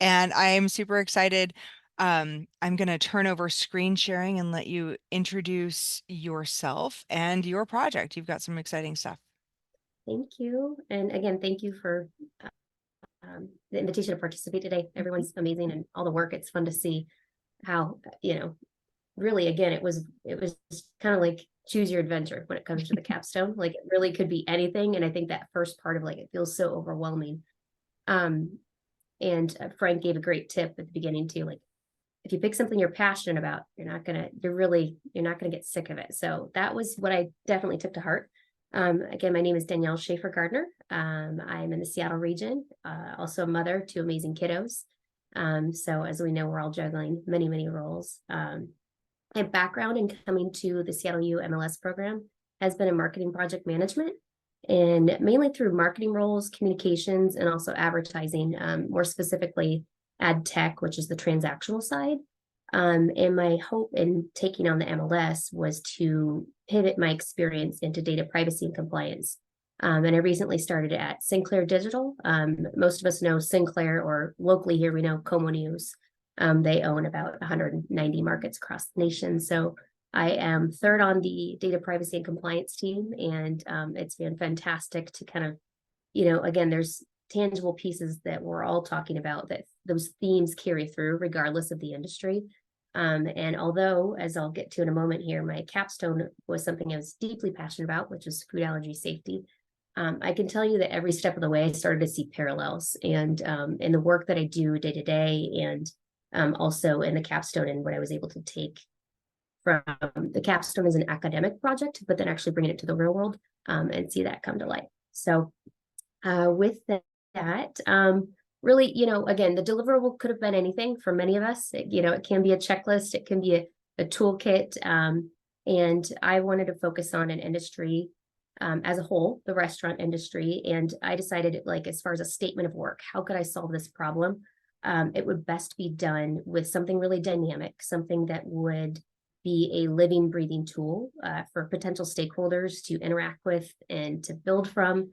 and I am super excited. I'm going to turn over screen sharing and let you introduce yourself and your project. You've got some exciting stuff. Thank you. And again, thank you for the invitation to participate today. Everyone's amazing and all the work. It's fun to see how, really, again, it was kind of like choose your adventure when it comes to the capstone. Like it really could be anything. And I think that first part of like, it feels so overwhelming. Um, and Frank gave a great tip at the beginning too. Like if you pick something you're passionate about, you're not gonna get sick of it. So that was what I definitely took to heart. Again, my name is Danielle Schafer-Gardner. I'm in the Seattle region, also a mother to amazing kiddos. So as we know, we're all juggling many, many roles. My background in coming to the Seattle U MLS program has been in marketing project management, and mainly through marketing roles, communications, and also advertising, more specifically ad tech, which is the transactional side. And my hope in taking on the MLS was to pivot my experience into data privacy and compliance. And I recently started at Sinclair Digital. Most of us know Sinclair, or locally here we know Como News. They own about 190 markets across the nation. So I am third on the data privacy and compliance team, and it's been fantastic to kind of, again, there's tangible pieces that we're all talking about that those themes carry through regardless of the industry. And although, as I'll get to in a moment here, my capstone was something I was deeply passionate about, which was food allergy safety. I can tell you that every step of the way, I started to see parallels, and in the work that I do day to day, and also in the capstone and what I was able to take from the capstone as an academic project, but then actually bring it to the real world and see that come to life. So with that, really, again, the deliverable could have been anything for many of us. It can be a checklist, it can be a toolkit. And I wanted to focus on an industry as a whole, the restaurant industry. And I decided, like, as far as a statement of work, how could I solve this problem? It would best be done with something really dynamic, something that would be a living, breathing tool for potential stakeholders to interact with and to build from.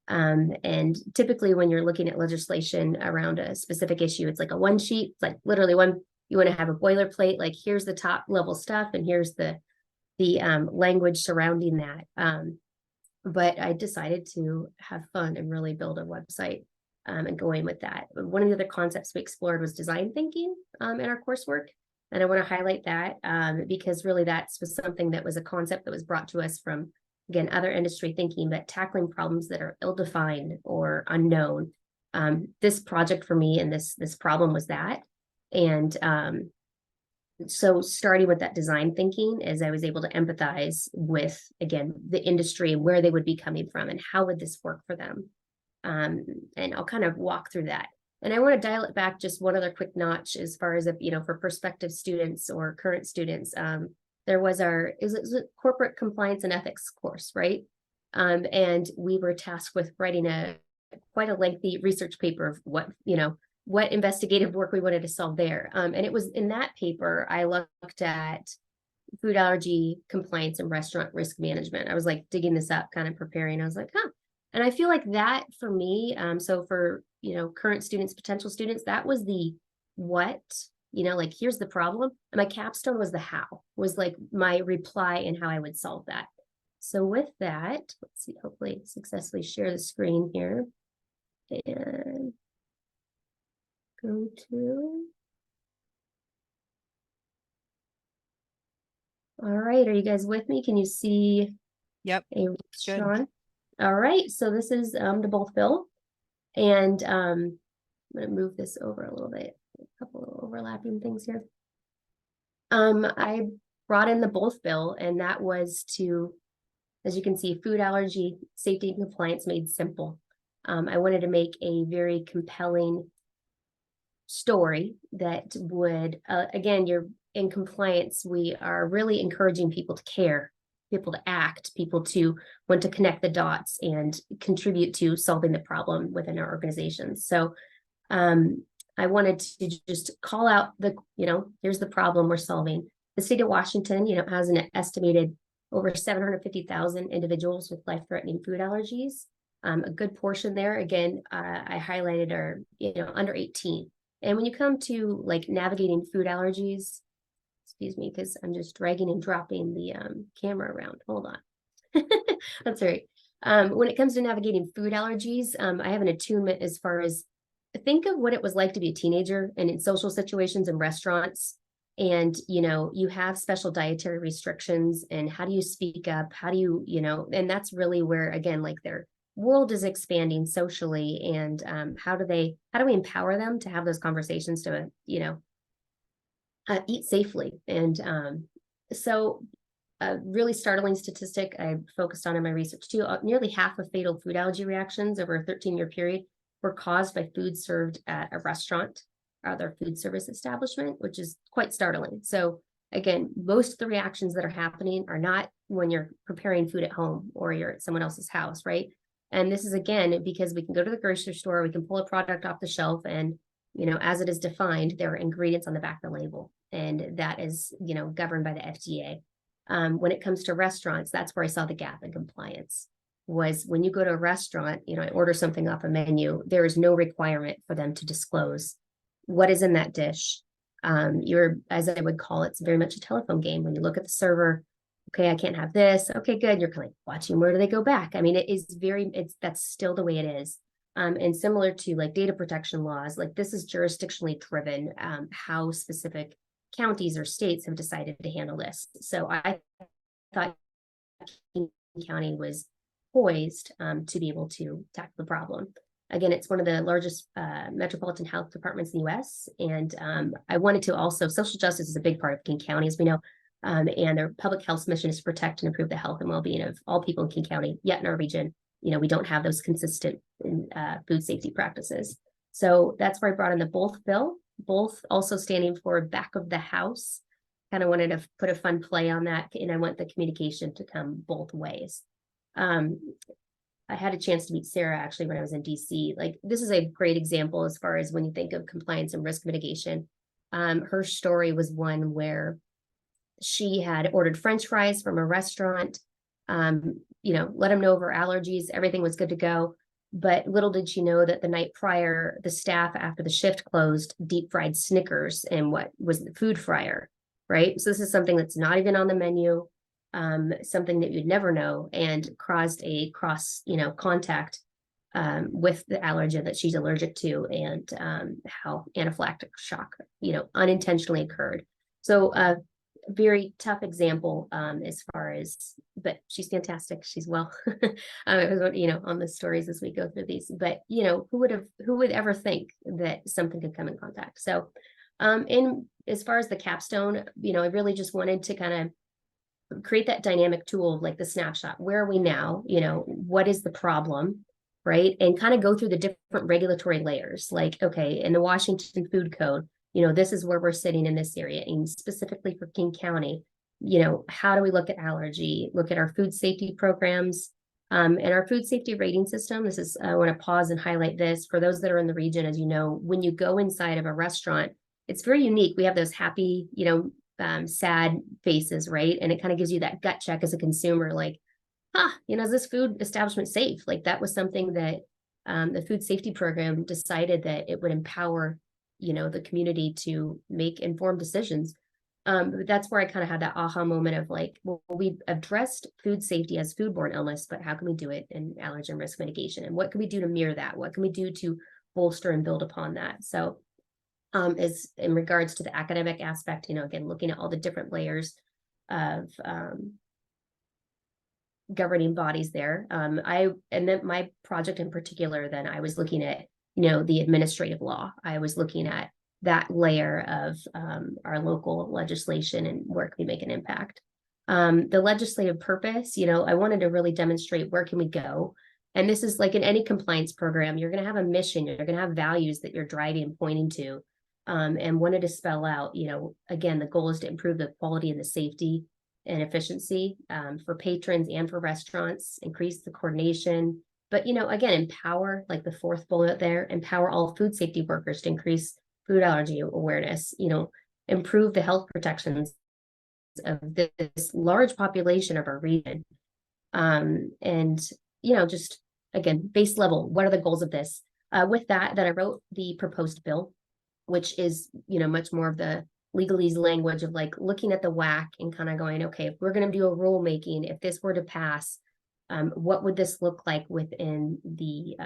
And typically when you're looking at legislation around a specific issue, it's like a one sheet, it's like literally one, you want to have a boilerplate, like here's the top level stuff and here's the language surrounding that. But I decided to have fun and really build a website and go in with that. One of the other concepts we explored was design thinking in our coursework. And I want to highlight that because really that was something that was a concept that was brought to us from, again, other industry thinking, but tackling problems that are ill-defined or unknown. This project for me and this problem was that. And so starting with that design thinking, as I was able to empathize with, again, the industry and where they would be coming from and how would this work for them. And I'll kind of walk through that. And I want to dial it back just one other quick notch as far as, for prospective students or current students. There was it was a corporate compliance and ethics course, right? And we were tasked with writing quite a lengthy research paper of what investigative work we wanted to solve there. And it was in that paper, I looked at food allergy compliance and restaurant risk management. I was like digging this up, kind of preparing. I was like, huh. And I feel like that for me, so for, current students, potential students, that was the what, like here's the problem. And my capstone was the how, was like my reply and how I would solve that. So with that, let's see, hopefully successfully share the screen here and go to. All right, are you guys with me? Can you see? Yep. Sean? All right, so this is the both bill. And I'm going to move this over a little bit. A couple of overlapping things here. I brought in the both bill, and that was to, as you can see, food allergy safety and compliance made simple. I wanted to make a very compelling story that would, again, you're in compliance. We are really encouraging people to care, people to act, people to want to connect the dots and contribute to solving the problem within our organizations. So I wanted to just call out here's the problem we're solving. The state of Washington, has an estimated over 750,000 individuals with life-threatening food allergies. A good portion there, again, I highlighted are, under 18. And when you come to like navigating food allergies, excuse me, because I'm just dragging and dropping the camera around. Hold on. That's all right. When it comes to navigating food allergies, I have an attunement as far as think of what it was like to be a teenager and in social situations and restaurants. And, you have special dietary restrictions, and how do you speak up? How do you, and that's really where, again, like their world is expanding socially. And how do we empower them to have those conversations to, eat safely? And so a really startling statistic I focused on in my research too, nearly half of fatal food allergy reactions over a 13-year period were caused by food served at a restaurant or other food service establishment, which is quite startling. So again, most of the reactions that are happening are not when you're preparing food at home or you're at someone else's house, right? And this is again because we can go to the grocery store, we can pull a product off the shelf, and as it is defined, there are ingredients on the back of the label, and that is governed by the FDA. When it comes to restaurants, that's where I saw the gap in compliance. Was when you go to a restaurant, I order something off a menu, there is no requirement for them to disclose what is in that dish. You're, as I would call it, it's very much a telephone game. When you look at the server, okay, I can't have this. Okay, good. You're kind of watching where do they go back. I mean, that's still the way it is. And similar to like data protection laws, like this is jurisdictionally driven, how specific counties or states have decided to handle this. So I thought King County was poised to be able to tackle the problem. Again, it's one of the largest metropolitan health departments in the US. And I wanted to also, social justice is a big part of King County, as we know. And their public health mission is to protect and improve the health and well-being of all people in King County. Yet in our region, we don't have those consistent food safety practices. So that's where I brought in the both bill, both also standing for back of the house. Kind of wanted to put a fun play on that, and I want the communication to come both ways. I had a chance to meet Sarah actually when I was in DC. Like this is a great example as far as when you think of compliance and risk mitigation. Her story was one where she had ordered French fries from a restaurant, let them know of her allergies, everything was good to go. But little did she know that the night prior, the staff after the shift closed deep fried Snickers in what was the food fryer, right? So this is something that's not even on the menu, something that you'd never know, and caused a cross, contact with the allergen that she's allergic to, and how anaphylactic shock, unintentionally occurred. So very tough example as far as, but she's fantastic. She's well, on the stories as we go through these, but who would ever think that something could come in contact? So in as far as the capstone, I really just wanted to kind of create that dynamic tool of like the snapshot. Where are we now? What is the problem? Right. And kind of go through the different regulatory layers. Like, okay, in the Washington Food Code, this is where we're sitting in this area. And specifically for King County, how do we look at allergy, look at our food safety programs, and our food safety rating system. This is, I want to pause and highlight this for those that are in the region. As you know, when you go inside of a restaurant, it's very unique. We have those happy, sad faces, right? And it kind of gives you that gut check as a consumer, like, is this food establishment safe? Like that was something that the food safety program decided that it would empower, the community to make informed decisions. But that's where I kind of had that aha moment of like, well, we addressed food safety as foodborne illness, but how can we do it in allergen risk mitigation? And what can we do to mirror that? What can we do to bolster and build upon that? So is in regards to the academic aspect, again, looking at all the different layers of governing bodies there. And then my project in particular, then I was looking at, the administrative law. I was looking at that layer of our local legislation and where can we make an impact. The legislative purpose, I wanted to really demonstrate where can we go. And this is like in any compliance program, you're going to have a mission, you're going to have values that you're driving and pointing to, and wanted to spell out, again, the goal is to improve the quality and the safety and efficiency for patrons and for restaurants, increase the coordination, but, again, empower, like the fourth bullet there, empower all food safety workers to increase food allergy awareness, improve the health protections of this large population of our region. And, just again, base level, what are the goals of this? With that, then I wrote the proposed bill. which is, much more of the legalese language of like looking at the WAC and kind of going, okay, if we're going to do a rulemaking, if this were to pass, what would this look like within the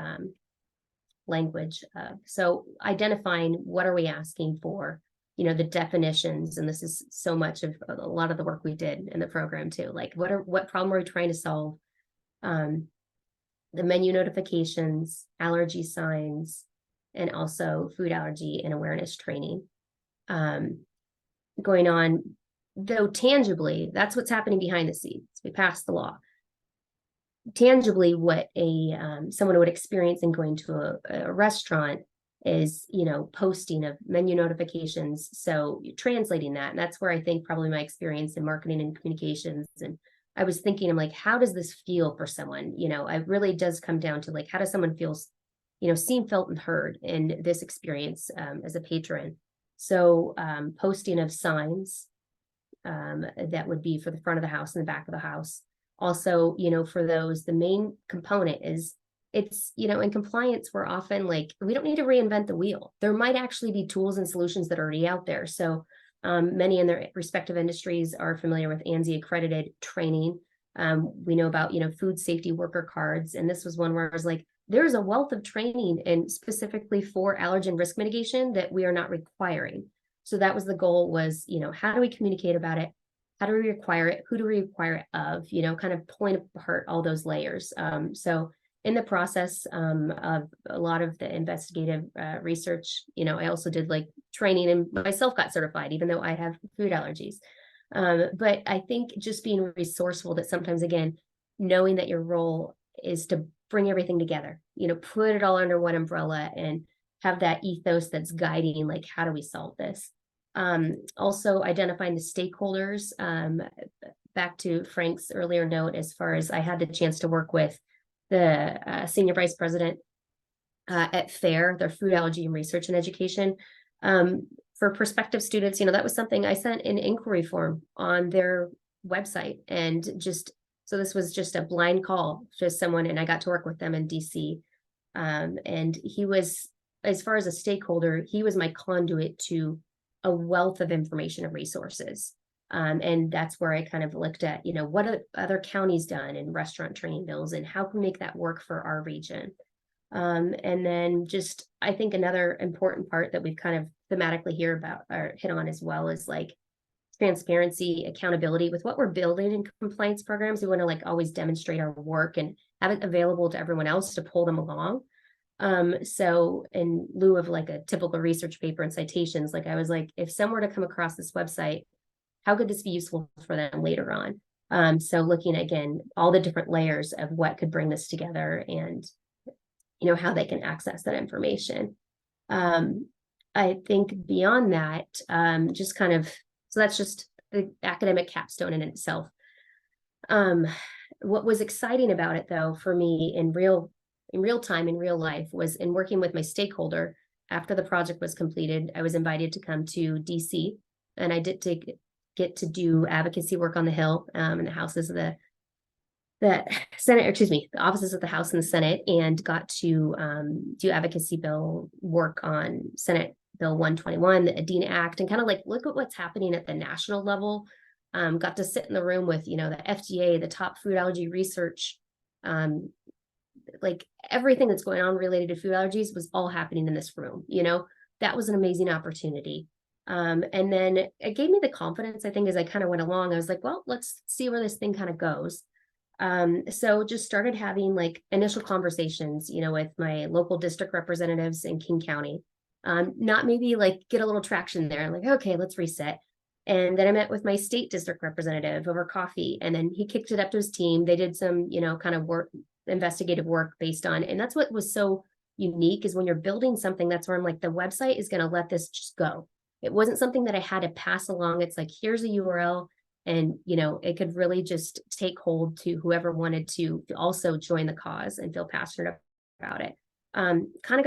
language? So identifying what are we asking for, the definitions, and this is so much of a lot of the work we did in the program too. Like what problem are we trying to solve? The menu notifications, allergy signs, and also food allergy and awareness training going on. Though tangibly, that's what's happening behind the scenes. We passed the law. Tangibly, what someone would experience in going to a restaurant is, posting of menu notifications. So translating that, and that's where I think probably my experience in marketing and communications, and I was thinking, I'm like, how does this feel for someone? It really does come down to like, how does someone feel, seen, felt, and heard in this experience as a patron? So posting of signs that would be for the front of the house and the back of the house. Also, for those, the main component is it's, in compliance, we're often like, we don't need to reinvent the wheel. There might actually be tools and solutions that are already out there. So many in their respective industries are familiar with ANSI accredited training. We know about, food safety worker cards. And this was one where I was like, there's a wealth of training and specifically for allergen risk mitigation that we are not requiring. So that was the goal was, how do we communicate about it? How do we require it? Who do we require it of? Kind of pulling apart all those layers. So in the process of a lot of the investigative research, I also did like training and myself got certified, even though I have food allergies. But I think just being resourceful that sometimes, again, knowing that your role is to bring everything together, put it all under one umbrella and have that ethos that's guiding, like, how do we solve this? Also identifying the stakeholders, back to Frank's earlier note, as far as I had the chance to work with the senior vice president at FAIR, their food allergy and research and education. For prospective students, that was something I sent an inquiry form on their website, and so this was just a blind call to someone, and I got to work with them in DC. And he was, as far as a stakeholder, he was my conduit to a wealth of information and resources. And that's where I kind of looked at, what are other counties done in restaurant training bills and how can we make that work for our region? And then just, I think another important part that we've kind of thematically hear about or hit on as well is like transparency, accountability with what we're building in compliance programs. We want to like always demonstrate our work and have it available to everyone else to pull them along. So in lieu of like a typical research paper and citations, like I was like, if someone were to come across this website, how could this be useful for them later on? So looking again, all the different layers of what could bring this together and, how they can access that information. I think beyond that, just kind of, so that's just the academic capstone in itself. What was exciting about it though, for me in real time, in real life, was in working with my stakeholder. After the project was completed, I was invited to come to DC, and I did get to do advocacy work on the Hill, in the houses of the Senate, excuse me, the offices of the House and the Senate, and got to do advocacy bill work on Senate Bill 121, the ADINA Act, and kind of like look at what's happening at the national level. Got to sit in the room with, the FDA, the top food allergy research, like everything that's going on related to food allergies was all happening in this room. That was an amazing opportunity. And then it gave me the confidence, I think, as I kind of went along. I was like, well, let's see where this thing kind of goes. So just started having like initial conversations, with my local district representatives in King County. Not maybe like get a little traction there. I'm like, okay, let's reset. And then I met with my state district representative over coffee, and then he kicked it up to his team. They did some, kind of work, investigative work based on, and that's what was so unique is when you're building something, that's where I'm like, the website is going to let this just go. It wasn't something that I had to pass along. It's like, here's a URL, and it could really just take hold to whoever wanted to also join the cause and feel passionate about it. Kind of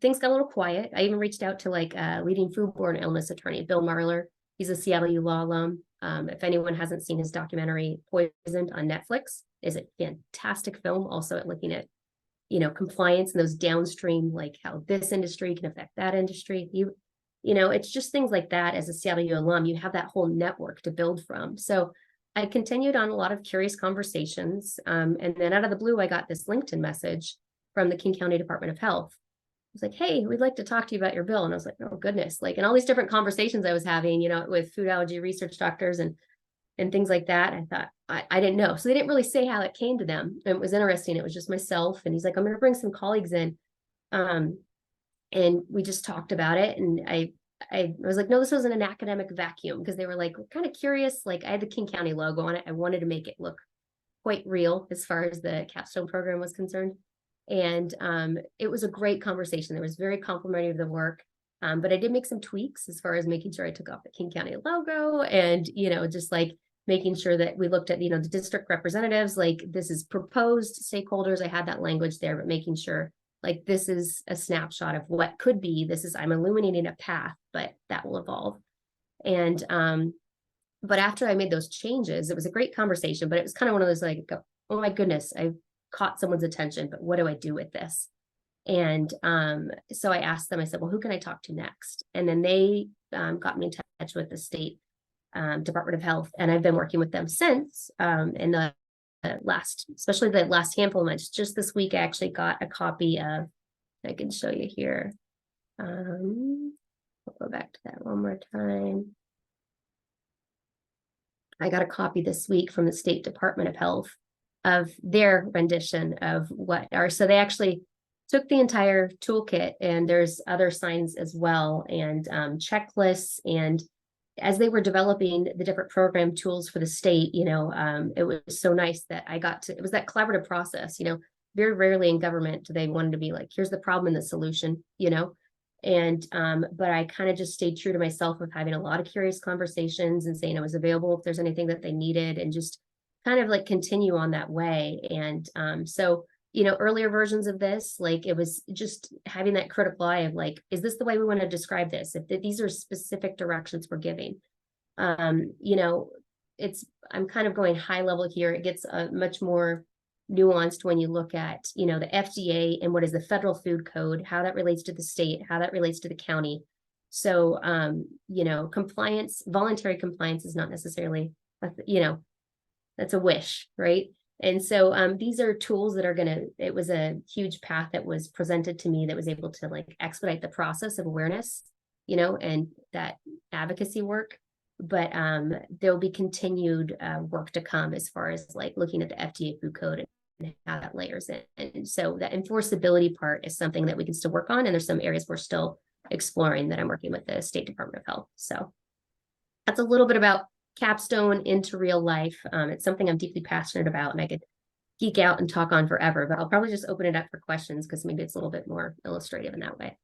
things got a little quiet. I even reached out to like leading foodborne illness attorney, Bill Marler. He's a Seattle U Law alum. If anyone hasn't seen his documentary Poisoned on Netflix, is a fantastic film also at looking at, compliance and those downstream, like how this industry can affect that industry. it's just things like that. As a CW alum, you have that whole network to build from. So I continued on a lot of curious conversations. And then out of the blue, I got this LinkedIn message from the King County Department of Health. It was like, hey, we'd like to talk to you about your bill. And I was like, oh goodness, like, and all these different conversations I was having, with food allergy research doctors and things like that. I thought, I didn't know. So they didn't really say how it came to them. And it was interesting. It was just myself. And he's like, I'm going to bring some colleagues in. Um, and we just talked about it. And I was like, no, this wasn't an academic vacuum, because they were like, we're kind of curious. Like, I had the King County logo on it. I wanted to make it look quite real as far as the Capstone program was concerned. And it was a great conversation. There was very complimentary of the work. But I did make some tweaks as far as making sure I took off the King County logo, and, just like making sure that we looked at, the district representatives, like, this is proposed stakeholders. I had that language there, but making sure, like, this is a snapshot of what could be. I'm illuminating a path, but that will evolve. And but after I made those changes, it was a great conversation, but it was kind of one of those, like, oh my goodness, I've caught someone's attention, but what do I do with this? And so I asked them, I said, well, who can I talk to next? And then they got me in touch with the state Department of Health. And I've been working with them since. In the especially the last handful of months. Just this week, I actually got a copy of, I can show you here. I'll go back to that one more time. I got a copy this week from the State Department of Health of their rendition of what are, so they actually took the entire toolkit, and there's other signs as well, and checklists. And as they were developing the different program tools for the state, it was so nice that it was that collaborative process. Very rarely in government do they want to be like, here's the problem and the solution, and but I kind of just stayed true to myself with having a lot of curious conversations and saying I was available if there's anything that they needed, and just kind of like continue on that way. And so earlier versions of this, like, it was just having that critical eye of like, is this the way we want to describe this? If these are specific directions we're giving, I'm kind of going high level here. It gets much more nuanced when you look at, the FDA and what is the federal food code, how that relates to the state, how that relates to the county. So, compliance, voluntary compliance is not necessarily, that's a wish, right? And so these are tools that are it was a huge path that was presented to me that was able to like expedite the process of awareness, and that advocacy work. But there'll be continued work to come as far as like looking at the FDA food code and how that layers in. And so that enforceability part is something that we can still work on. And there's some areas we're still exploring that I'm working with the State Department of Health. So that's a little bit about Capstone into real life. It's something I'm deeply passionate about, and I could geek out and talk on forever, but I'll probably just open it up for questions because maybe it's a little bit more illustrative in that way.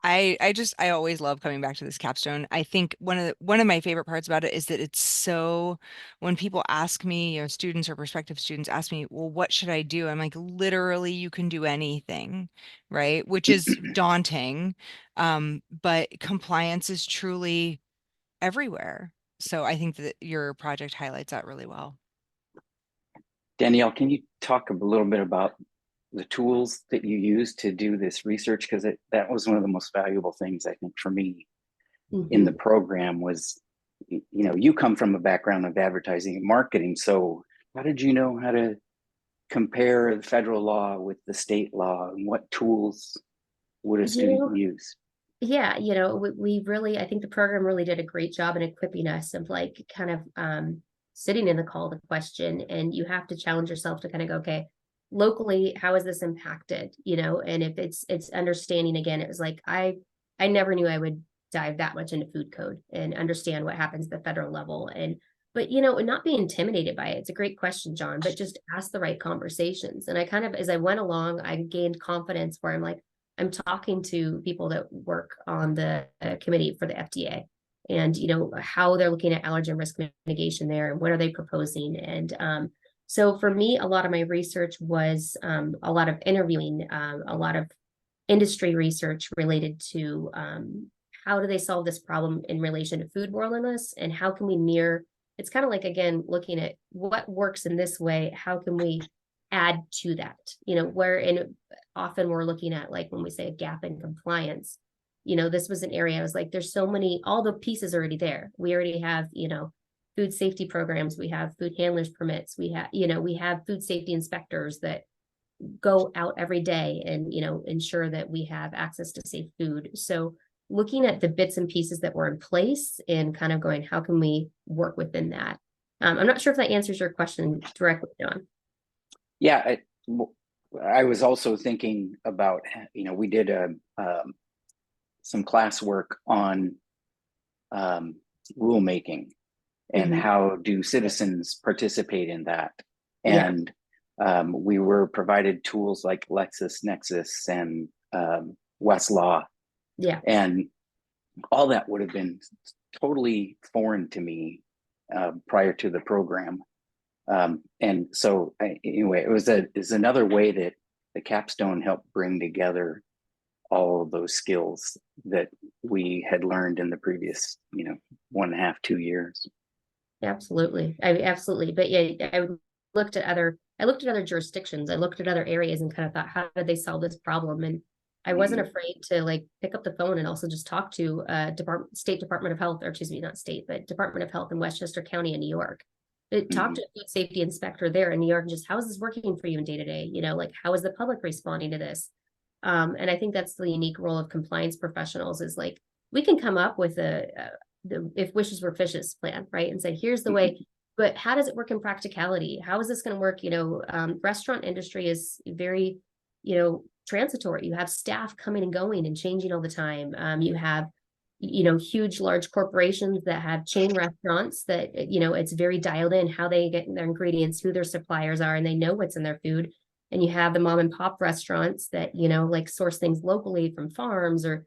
I always love coming back to this capstone. I think one of my favorite parts about it is that it's so, when people ask me, students or prospective students ask me, well, what should I do? I'm like, literally, you can do anything, right? Which is daunting. But compliance is truly everywhere. So I think that your project highlights that really well. Danielle, can you talk a little bit about the tools that you use to do this research? Because that was one of the most valuable things, I think, for me in the program was, you come from a background of advertising and marketing. So how did you know how to compare the federal law with the state law, and what tools would a student use? Yeah, we really, I think the program really did a great job in equipping us of like kind of sitting in the call to question, and you have to challenge yourself to kind of go, okay, locally, how is this impacted? And if it's understanding, again, it was like I never knew I would dive that much into food code and understand what happens at the federal level. But not be intimidated by it. It's a great question, John, but just ask the right conversations. And I kind of, as I went along, I gained confidence where I'm like, I'm talking to people that work on the committee for the FDA, and how they're looking at allergen risk mitigation there, and what are they proposing. And so for me, a lot of my research was a lot of interviewing, a lot of industry research related to how do they solve this problem in relation to foodborne, and how can we mirror. It's kind of like, again, looking at what works in this way, how can we add to that, where, and often we're looking at, like, when we say a gap in compliance, this was an area I was like, there's so many, all the pieces already there. We already have, food safety programs, we have food handlers permits, we have food safety inspectors that go out every day and, ensure that we have access to safe food. So looking at the bits and pieces that were in place and kind of going, how can we work within that? I'm not sure if that answers your question directly, John. Yeah, I was also thinking about, we did some classwork on rulemaking and how do citizens participate in that. And we were provided tools like LexisNexis and Westlaw. Yeah. And all that would have been totally foreign to me prior to the program. And so anyway, it's another way that the Capstone helped bring together all of those skills that we had learned in the previous, 1.5, 2 years. Absolutely. Absolutely. But yeah, I looked at other jurisdictions. I looked at other areas and kind of thought, how did they solve this problem? And I wasn't afraid to like pick up the phone and also just talk to State Department of Health, or excuse me, not state, but Department of Health in Westchester County in New York. Talk to a food safety inspector there in New York and just, how is this working for you in day to day? Like, how is the public responding to this? And I think that's the unique role of compliance professionals, is like, we can come up with the if wishes were fishes plan, right? And say, here's the way, but how does it work in practicality? How is this going to work? Restaurant industry is very, transitory. You have staff coming and going and changing all the time. You have, huge, large corporations that have chain restaurants that, it's very dialed in how they get their ingredients, who their suppliers are, and they know what's in their food. And you have the mom and pop restaurants that, like source things locally from farms, or,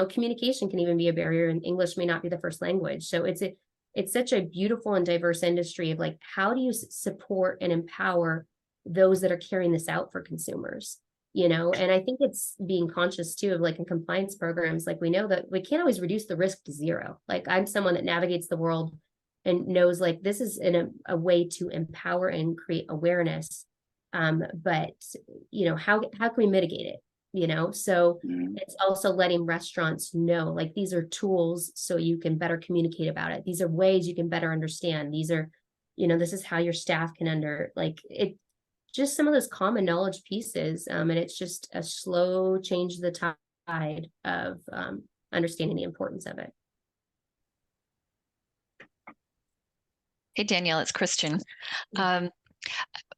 communication can even be a barrier, and English may not be the first language. So it's such a beautiful and diverse industry of like, how do you support and empower those that are carrying this out for consumers? And I think it's being conscious too of like in compliance programs, like we know that we can't always reduce the risk to zero. Like I'm someone that navigates the world and knows like this is in a way to empower and create awareness. But how can we mitigate it? So it's also letting restaurants know, like, these are tools so you can better communicate about it. These are ways you can better understand. These are, this is how your staff can just some of those common knowledge pieces. And it's just a slow change the tide of understanding the importance of it. Hey, Danielle, it's Christian.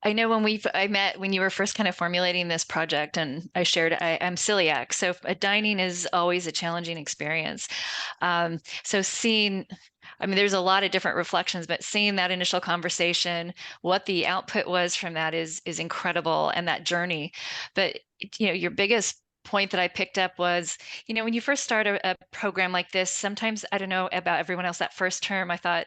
I know I met when you were first kind of formulating this project, and I shared I'm celiac, so dining is always a challenging experience. So there's a lot of different reflections, but seeing that initial conversation, what the output was from that is incredible, and that journey. But your biggest point that I picked up was, when you first start a program like this, sometimes, I don't know about everyone else, that first term, I thought,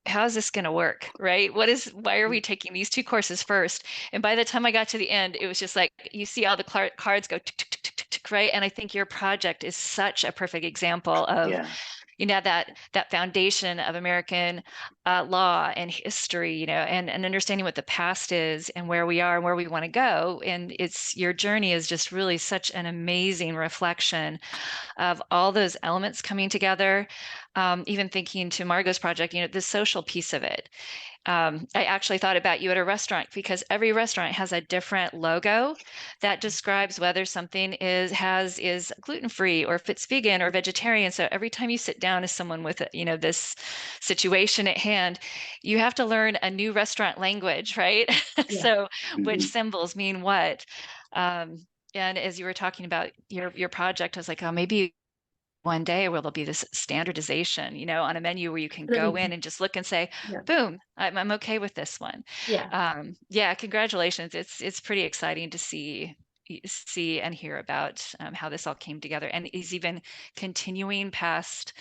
how is this going to work, right? Why are we taking these 2 courses first? And by the time I got to the end, it was just like, you see all the cards go tick, tick, tick, tick, tick, right? And I think your project is such a perfect example of, that foundation of American law and history, and understanding what the past is and where we are and where we want to go. And your journey is just really such an amazing reflection of all those elements coming together. Even thinking to Margot's project, the social piece of it. I actually thought about you at a restaurant, because every restaurant has a different logo that describes whether something is gluten-free or if it's vegan or vegetarian. So every time you sit down as someone with, this situation at hand, you have to learn a new restaurant language, right? So which symbols mean what? And as you were talking about your project, I was like, oh, maybe one day where there'll be this standardization, on a menu where you can go in and just look and say, boom, I'm okay with this one. Congratulations. It's pretty exciting to see and hear about how this all came together, and is even continuing past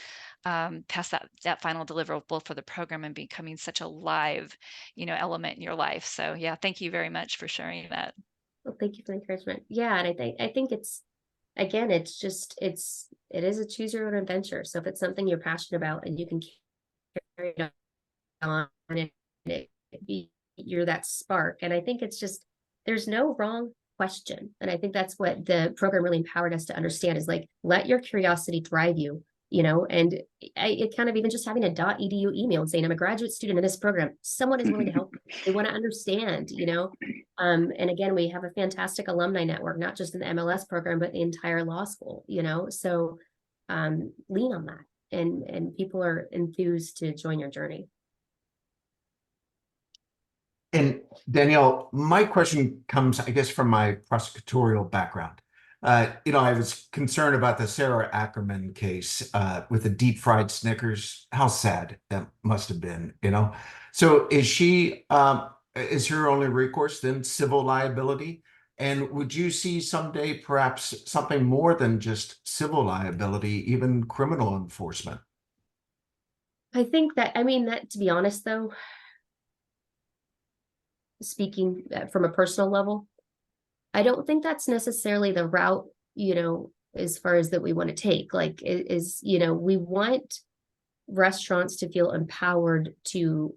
that final deliverable for the program and becoming such a live, element in your life. So thank you very much for sharing that. Well, thank you for the encouragement. And I think it's, again, it is a choose your own adventure. So if it's something you're passionate about and you can carry it on, and you're that spark. And I think it's just, there's no wrong question. And I think that's what the program really empowered us to understand is like, let your curiosity drive you, you know, and it kind of even just having a .edu email and saying, I'm a graduate student in this program. Someone is willing to help. They want to understand, you know. And again, we have a fantastic alumni network, not just in the MLS program, but the entire law school, you know. So lean on that. And people are enthused to join your journey. And Danielle, my question comes, I guess, from my prosecutorial background. I was concerned about the Sarah Ackerman case with the deep fried Snickers. How sad that must have been, you know? So is her only recourse then civil liability? And would you see someday perhaps something more than just civil liability, even criminal enforcement? I think that, I mean, that to be honest, though, speaking from a personal level, I don't think that's necessarily the route, you know, as far as that we want to take. Like, you know, we want restaurants to feel empowered to,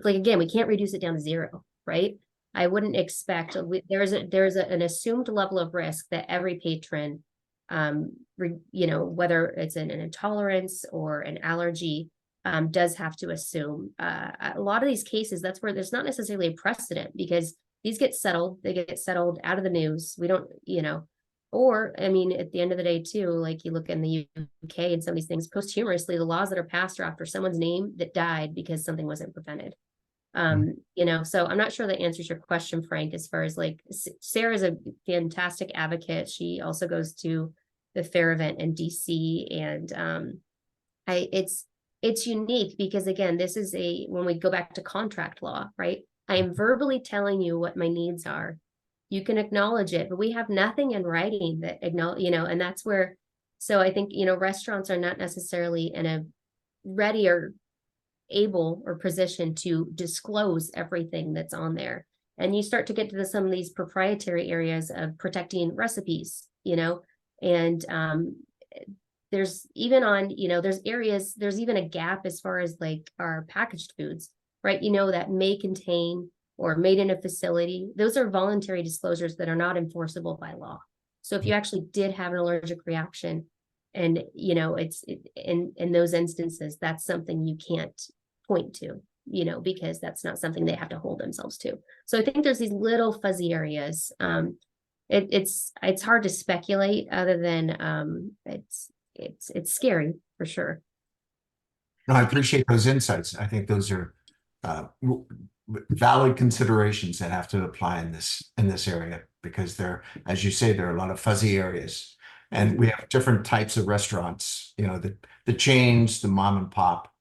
like, again, we can't reduce it down to zero, right? I wouldn't expect, there's an assumed level of risk that every patron, you know, whether it's an intolerance or an allergy, does have to assume. A lot of these cases, that's where there's not necessarily a precedent, because these get settled, they get settled out of the news. We don't, you know, or I mean, at the end of the day, too, like you look in the UK and some of these things, posthumously, the laws that are passed are after someone's name that died because something wasn't prevented. You know, so I'm not sure that answers your question, Frank, as far as like Sarah's a fantastic advocate. She also goes to the fair event in DC, and it's unique because again, this is when we go back to contract law, right? I am verbally telling you what my needs are. You can acknowledge it, but we have nothing in writing that acknowledge, you know, and that's where, so I think, you know, restaurants are not necessarily in a ready or able or position to disclose everything that's on there. And you start to get to some of these proprietary areas of protecting recipes, you know, and there's even on, you know, there's areas, there's even a gap as far as like our packaged foods, right? You know, that may contain or made in a facility. Those are voluntary disclosures that are not enforceable by law. So if you actually did have an allergic reaction, and you know, in those instances, that's something you can't point to, you know, because that's not something they have to hold themselves to. So I think there's these little fuzzy areas. It's hard to speculate other than it's scary for sure. No, I appreciate those insights. I think those are valid considerations that have to apply in this area, because there, as you say, there are a lot of fuzzy areas, and we have different types of restaurants. You know, the chains, the mom and pop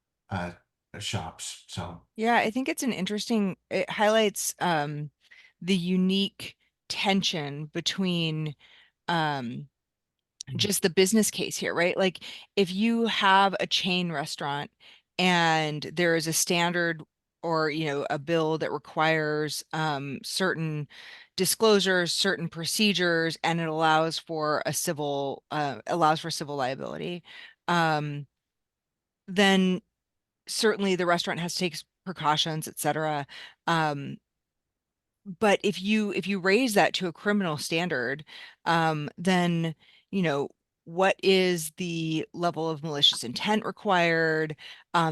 shops. So Yeah, I think it's it highlights the unique tension between just the business case here, right? Like if you have a chain restaurant and there is a standard or, you know, a bill that requires certain disclosures, certain procedures, and it allows for civil liability, then certainly the restaurant has to take precautions, et cetera. But if you raise that to a criminal standard, then, you know, what is the level of malicious intent required?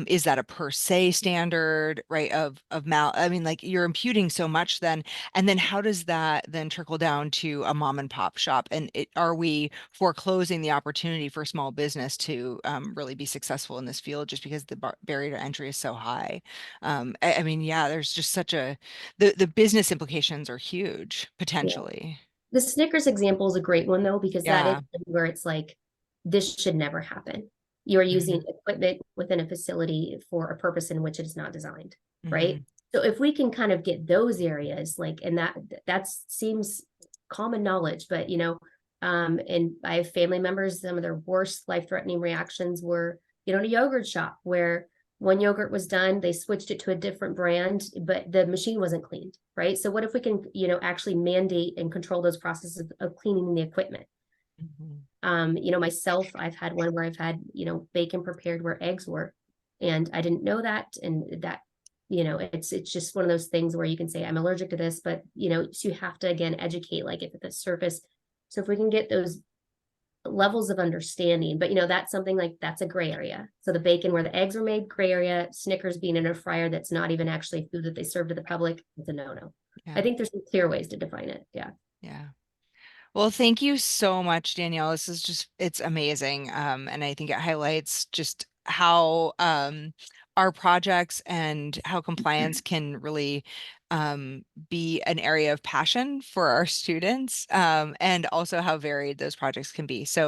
Is that a per se standard, right? I mean, like you're imputing so much then, and then how does that then trickle down to a mom and pop shop? And are we foreclosing the opportunity for small business to really be successful in this field just because the barrier to entry is so high? I mean, yeah, there's just the business implications are huge potentially. The Snickers example is a great one though, because that is Yeah. where it's like, this should never happen. You are using Mhm. equipment within a facility for a purpose in which it is not designed, right? Mhm. So if we can kind of get those areas, like, and that seems common knowledge, but you know, and I have family members, some of their worst life-threatening reactions were, you know, in a yogurt shop where one yogurt was done, they switched it to a different brand, but the machine wasn't cleaned, right? So what if we can, you know, actually mandate and control those processes of cleaning the equipment? Mhm. You know, myself, I've had one where I've had, you know, bacon prepared where eggs were, and I didn't know that, and that it's just one of those things where you can say, I'm allergic to this, but so you have to, again, educate, like, if at the surface. So if we can get those levels of understanding, but that's something like, that's a gray area. So the bacon where the eggs were made, gray area. Snickers being in a fryer that's not even actually food that they serve to the public, it's a no-no. Yeah. I think there's some clear ways to define it. Yeah. Yeah. Well, thank you so much, Danielle. This is just, it's amazing. And I think it highlights just how our projects and how compliance can really be an area of passion for our students, and also how varied those projects can be. So